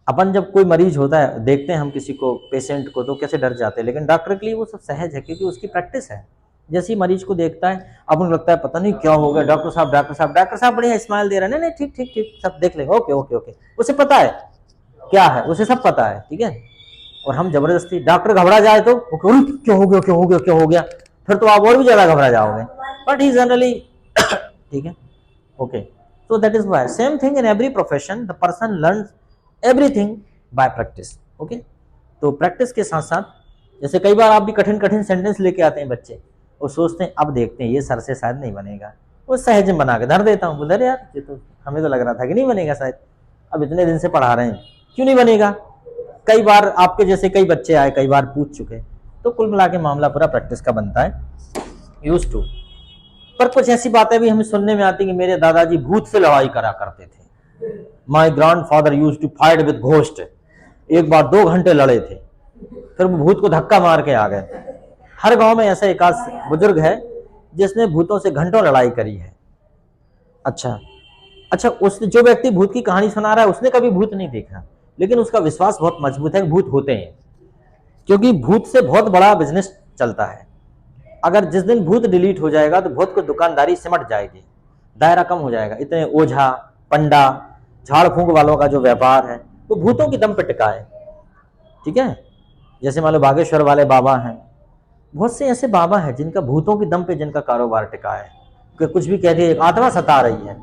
अपन जब कोई मरीज होता है, देखते हैं हम किसी को, पेशेंट को, तो कैसे डर जाते हैं, लेकिन डॉक्टर के लिए वो सब सहज है, क्योंकि उसकी प्रैक्टिस है। जैसे ही मरीज को देखता है, अपन को लगता है पता नहीं क्या हो गया, डॉक्टर साहब डॉक्टर साहब डॉक्टर साहब बढ़िया स्माइल दे रहे हैं, नहीं ठीक ठीक ठीक सब देख लेंगे, ओके ओके ओके, उसे पता है क्या है, उसे सब पता है, ठीक है। और हम जबरदस्ती, डॉक्टर घबरा जाए तो क्या हो गया क्या हो गया क्या हो गया, फिर तो आप और भी ज्यादा घबरा जाओगे, बट ही जनरली ठीक है, okay. so that is why same thing in every profession, the person learns everything by practice, okay। तो प्रैक्टिस के साथ साथ, जैसे कई बार आप भी कठिन कठिन सेंटेंस लेके आते हैं बच्चे, वो सोचते हैं अब देखते हैं ये सर से शायद नहीं बनेगा, वो सहज में बना के धर देता हूँ। बोले अरे यार ये तो हमें तो लग रहा था कि नहीं बनेगा शायद, अब इतने दिन से पढ़ा रहे हैं क्यों नहीं बनेगा। कई बार आपके जैसे कई बच्चे आए, कई बार पूछ चुके, तो कुल मिला के मामला पूरा प्रैक्टिस का बनता है, यूज्ड टू। पर कुछ ऐसी बातें भी हमें सुनने में आती कि मेरे दादाजी भूत से लड़ाई करा करते थे। My grandfather used to fight with ghost. एक बार 2 घंटे लड़े थे, फिर वो भूत को धक्का मार के आ गए। हर गांव में ऐसा एक आध बुजुर्ग है जिसने भूतों से घंटों लड़ाई करी है। अच्छा, उस जो व्यक्ति भूत की कहानी सुना रहा है उसने कभी भूत नहीं देखा, लेकिन उसका विश्वास बहुत मजबूत है कि भूत होते हैं, क्योंकि भूत से बहुत बड़ा बिजनेस चलता है। अगर जिस दिन भूत डिलीट हो जाएगा तो बहुत कुछ दुकानदारी सिमट जाएगी, दायरा कम हो जाएगा। इतने ओझा, पंडा, झाड़ फूंक वालों का जो व्यापार है वो भूतों की दम पे टिका है। ठीक है, जैसे मान लो बागेश्वर वाले बाबा हैं, बहुत से ऐसे बाबा हैं जिनका भूतों की दम पे जिनका कारोबार टिका है। कि कुछ भी कह दिए, आत्मा सता रही है,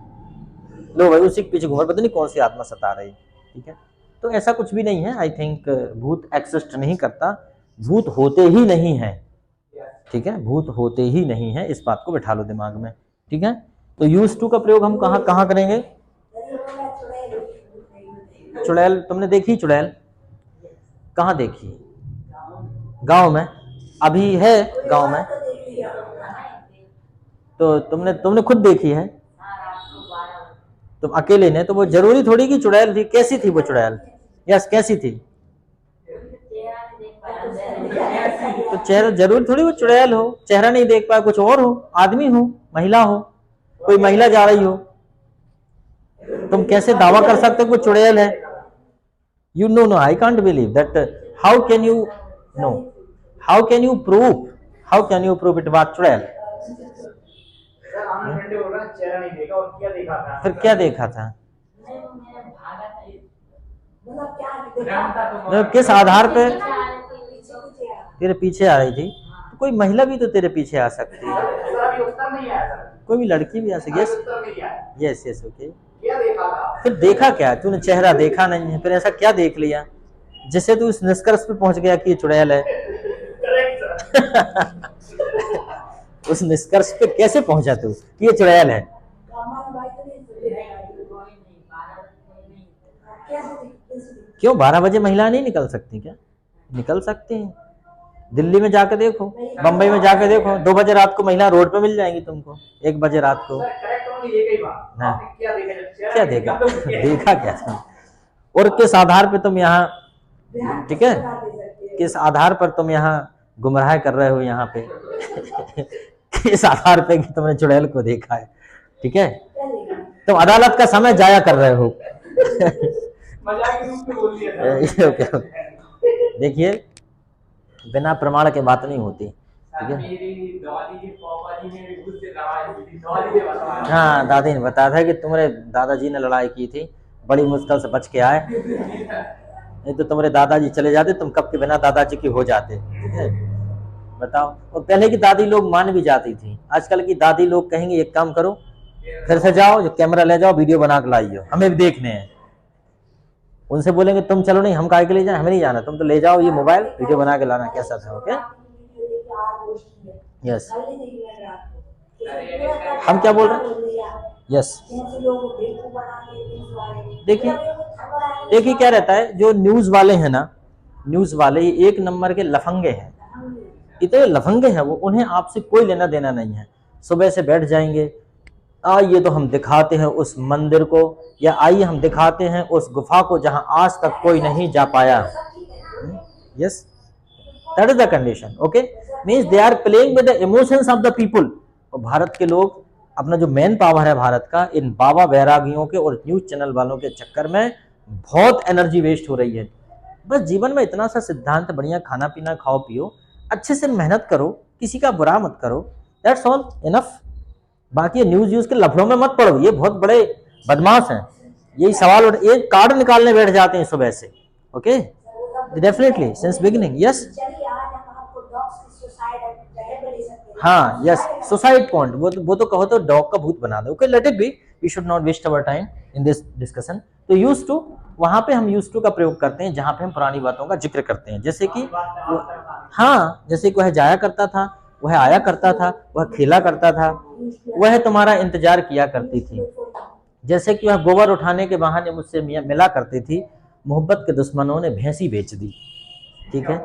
लो भाई उसी के पीछे घूम, पता नहीं कौन सी आत्मा सता रही है। ठीक है, तो ऐसा कुछ भी नहीं है। आई थिंक भूत एक्सिस्ट नहीं करता, भूत होते ही नहीं है। ठीक है, भूत होते ही नहीं है, इस बात को बिठा लो दिमाग में। ठीक है, तो यूज टू का प्रयोग हम कहाँ कहाँ करेंगे? चुड़ैल तुमने देखी? चुड़ैल कहाँ देखी? गांव में? अभी है गांव में? तो तुमने खुद देखी है? तुम अकेले ने? तो वो जरूरी थोड़ी कि चुड़ैल थी। कैसी थी वो चुड़ैल? यस, कैसी थी? तो चेहरा जरूर थोड़ी वो चुड़ैल हो, चेहरा नहीं देख पाया, कुछ और हो, आदमी हो, महिला हो, कोई महिला जा रही हो। तुम कैसे दावा कर सकते हो वो चुड़ैल है? You no, I can't believe that. How can you no? How can you prove? How can you prove it was चुड़ैल? चेहरा नहीं देखा और क्या देखा था? फिर क्या देखा था? किस आधार पे? तेरे पीछे आ रही थी, तो कोई महिला भी तो तेरे पीछे आ सकती है, कोई भी लड़की भी आ सकती है। Yes yes, okay. फिर देखा क्या? तूने चेहरा देखा नहीं है, फिर ऐसा क्या देख लिया जिससे तू इस निष्कर्ष पे पहुंच गया कि ये चुड़ैल है? उस निष्कर्ष पे कैसे पहुंचा तू कि ये चुड़ैल है? क्यों 12 बजे महिला नहीं निकल सकती क्या? निकल सकती हैं। दिल्ली में जाके देखो, बंबई में जाके देखो, 2 बजे रात को महिला रोड पे मिल जाएंगी तुमको, 1 बजे रात को। क्या देखा? देखा क्या था? और किस आधार पे तुम यहाँ, ठीक है, किस आधार पर तुम यहाँ गुमराह कर रहे हो यहाँ पे? किस आधार पे कि तुमने चुड़ैल को देखा है? ठीक है, तुम अदालत का समय जाया कर रहे हो। देखिए, बिना प्रमाण के बात नहीं होती। ठीक है, हाँ, दादी ने बताया था कि तुम्हारे दादाजी ने लड़ाई की थी, बड़ी मुश्किल से बच के आए, नहीं तो तुम्हारे दादाजी चले जाते, तुम कब के बिना दादाजी की हो जाते। ठीक है, बताओ। और पहले की दादी लोग मान भी जाती थी, आजकल की दादी लोग कहेंगे एक काम करो, फिर से जाओ, जो कैमरा ले जाओ, वीडियो बना के लाइयो, हमें भी देखने हैं। उनसे बोलेंगे तुम चलो, नहीं हम काहे के ले जाए, हमें नहीं जाना, तुम तो ले जाओ ये मोबाइल, वीडियो बना के लाना, कैसा था? Okay, yes. हम क्या बोल रहे हैं? यस, देखिए क्या रहता है, जो न्यूज वाले हैं ना, न्यूज वाले ये 1 नंबर के लफंगे हैं, इतने लफंगे हैं वो, उन्हें आपसे कोई लेना देना नहीं है। सुबह से बैठ जाएंगे, आइए तो हम दिखाते हैं उस मंदिर को, या आइए हम दिखाते हैं उस गुफा को जहां आज तक कोई नहीं जा पाया। Yes, that is the condition. Okay, means they are playing with the emotions of the people. और भारत के लोग, अपना जो मेन पावर है भारत का, इन बाबा वैरागियों के और न्यूज चैनल वालों के चक्कर में बहुत एनर्जी वेस्ट हो रही है। बस जीवन में इतना सा सिद्धांत, बढ़िया खाना पीना खाओ पियो, अच्छे से मेहनत करो, किसी का बुरा मत करो, दैट्स ऑल इनफ। बाकी न्यूज यूज के लफड़ों में मत पड़ो, ये बहुत बड़े बदमाश हैं। यही सवाल, एक कार्ड निकालने बैठ जाते हैं सुबह से। Okay, definitely since beginning. Yes, हाँ, यस, सुसाइड पॉइंट, वो तो कहो तो डॉग का भूत बना दो। Okay, let it be, we should not waste our time in this discussion. तो यूज टू, वहां पे हम यूज टू का प्रयोग करते हैं जहां पे हम पुरानी बातों का जिक्र करते हैं, जैसे कि हाँ, जैसे कि वह जाया करता था वह आया करता था, वह खेला करता था, वह तुम्हारा इंतजार किया करती थी। जैसे कि वह गोबर उठाने के बहाने मुझसे मिला करती थी, मोहब्बत के दुश्मनों ने भैंसी बेच दी। ठीक है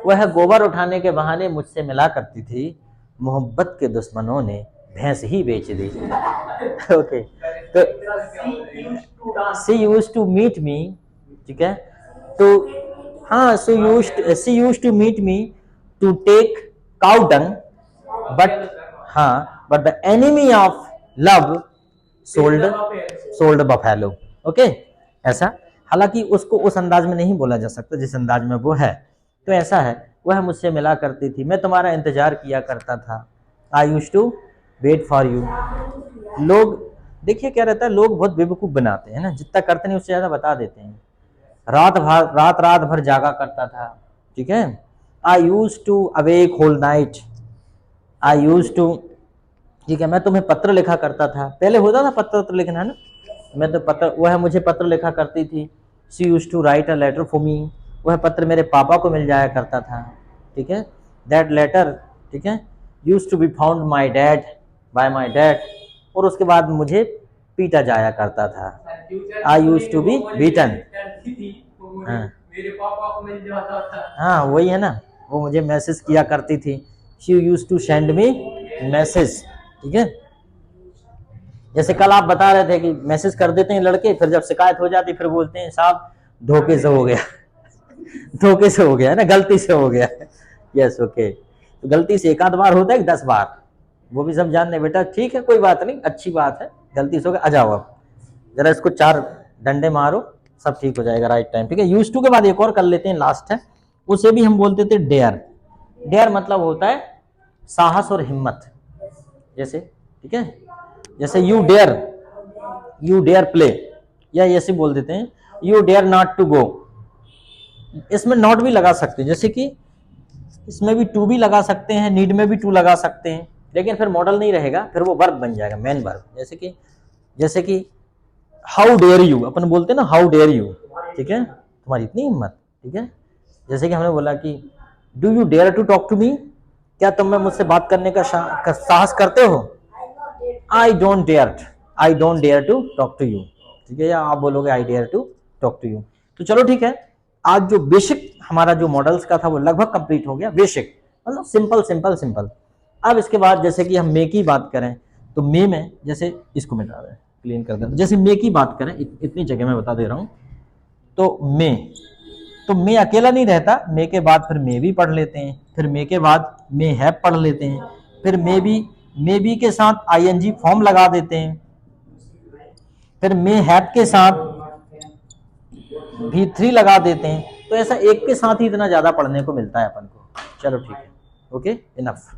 वह गोबर उठाने के बहाने मुझसे मिला करती थी, मोहब्बत के दुश्मनों ने भैंस ही बेच दी। ओके तो she used to meet me, ठीक है, तो हाँ she used to meet me to take cow dung, but the enemy of love sold buffalo. Okay ऐसा, हालांकि उसको उस अंदाज में नहीं बोला जा सकता जिस अंदाज में वो है। तो ऐसा है, वह मुझसे मिला करती थी, मैं तुम्हारा इंतजार किया करता था। I use to wait for you. लोग देखिए क्या रहता है, लोग बहुत बेवकूफ बनाते हैं ना, जितना करते नहीं उससे ज्यादा बता देते हैं। रात भर जागा करता था। ठीक है, I use to awake whole night. I use to, ठीक है, मैं तुम्हें पत्र लिखा करता था। पहले होता था पत्र लिखना, है ना, मैं तो पत्र, वह मुझे पत्र लिखा करती थी। She use to write a letter for me. वह पत्र मेरे पापा को मिल जाया करता था। ठीक है, दैट लेटर, ठीक है, use to be found my dad by my dad. और उसके बाद मुझे पीटा जाया करता था। I use to be beaten. मेरे पापा को मिल जाता था। हाँ वही है ना, वो मुझे मैसेज किया करती थी। She use to send me message. ठीक है, जैसे कल आप बता रहे थे कि मैसेज कर देते हैं लड़के, फिर जब शिकायत हो जाती फिर बोलते हैं साहब धोखे से हो गया। धोखे से हो गया है ना, गलती से हो गया। यस ओके, तो गलती से एक आध बार होता है 10 बार, वो भी सब जानते हैं बेटा। ठीक है कोई बात नहीं, अच्छी बात है, गलती से हो गया, आ जाओ अब जरा इसको 4 डंडे मारो, सब ठीक हो जाएगा राइट टाइम। ठीक है, यूज टू के बाद एक और कर लेते हैं, लास्ट है, उसे भी हम बोलते थे डेयर। डेयर मतलब होता है साहस और हिम्मत। जैसे, ठीक है, जैसे यू डेयर प्ले, या ऐसे बोल देते हैं you dare not to go. इसमें नॉट भी लगा सकते हैं, जैसे कि इसमें भी टू भी लगा सकते हैं, नीड में भी टू लगा सकते हैं, लेकिन फिर मॉडल नहीं रहेगा, फिर वो वर्ब बन जाएगा, मेन वर्ब। जैसे कि हाउ डेयर यू, अपन बोलते हैं ना हाउ डेयर यू, ठीक है, तुम्हारी इतनी हिम्मत। ठीक है, जैसे कि हमने बोला कि do you dare to talk to me, क्या तुम मुझसे बात करने का साहस करते हो। I don't dare to talk to you. ठीक है, या आप बोलोगे I dare to talk to you. तो चलो ठीक है, आज जो बेसिक हमारा जो मॉडल्स का था वो लगभग कंप्लीट हो गया। बेसिक मतलब सिंपल। अब इसके बाद जैसे कि हम मे की बात करें तो मे में, जैसे इसको मिटा रहे हैं, क्लीन कर दें, जैसे मे की बात करें, इतनी जगह मैं बता दे रहा हूं, तो मे अकेला नहीं रहता, मे के बाद फिर मे भी पढ़ लेते हैं, फिर मे के बाद मे हैव पढ़ लेते हैं, फिर मे बी के साथ आईएनजी फॉर्म लगा देते हैं, फिर मे हैव के साथ V3 लगा देते हैं। तो ऐसा एक के साथ ही इतना ज्यादा पढ़ने को मिलता है अपन को। चलो ठीक है, ओके, इनफ।